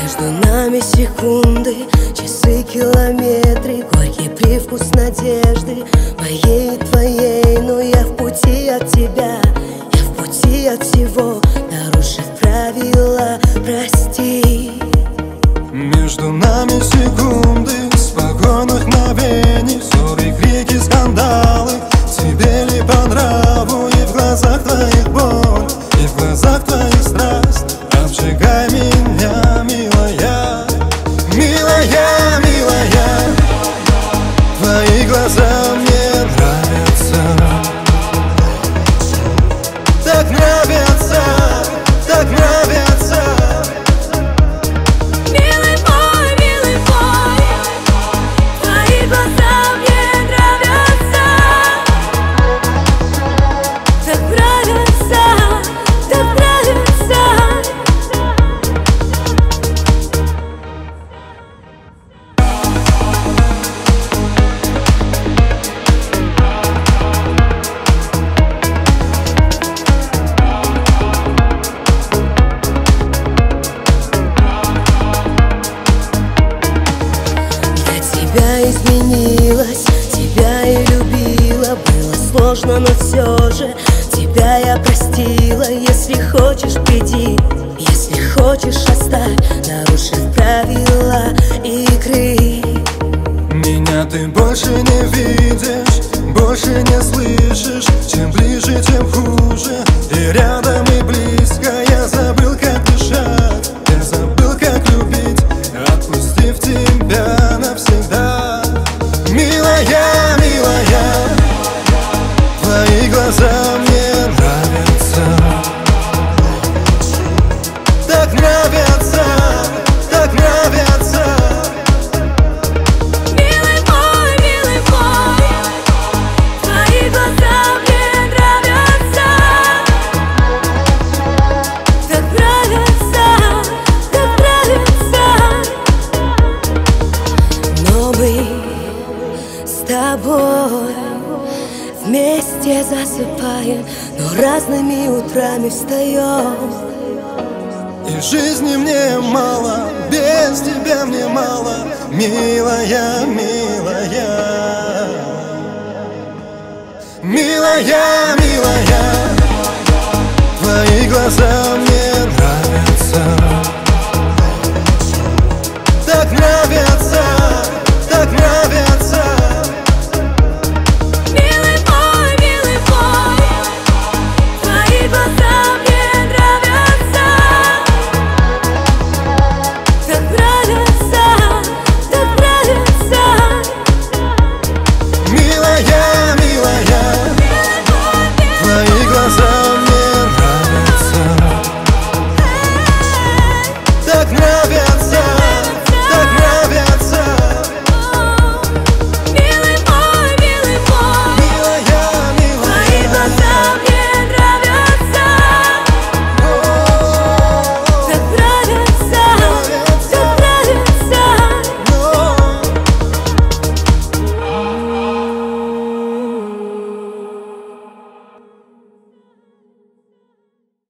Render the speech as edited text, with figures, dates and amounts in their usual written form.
Между нами секунды, часы, километры, горький привкус надежды моей и твоей. Но я в пути от тебя, я в пути от всего, нарушив правила, прости. Между нами секунды, спокойных мгновений, ссоры, крики, скандалы. Тебе ли по нраву, и в глазах твоих боль, и в глазах твоих страсть. Обжигай меня, милая, милая, милая. Твои глаза мне нравятся, так нравятся, так нравятся. Милый мой, твои глаза мне нравятся, так нравятся, так нравятся. Тебя изменилась, тебя и любила. Было сложно, но все же тебя я простила. Если хочешь, приди, если хочешь, оставь, нарушив правила игры. Меня ты больше не видишь, больше не слышишь. Чем ближе, тем хуже. И рядом, и близко. Я забыл, как дышать, я забыл, как любить, отпустив тебя навсегда. Милая, милая, твои глаза мне нравятся, так нравятся, так нравятся. Милый мой, твои глаза мне нравятся, так нравятся, так нравятся. Но мы с тобой вместе засыпаем, но разными утрами встаем. И жизни мне мало, без тебя мне мало, милая, милая. Милая, милая, твои глаза мне нравятся,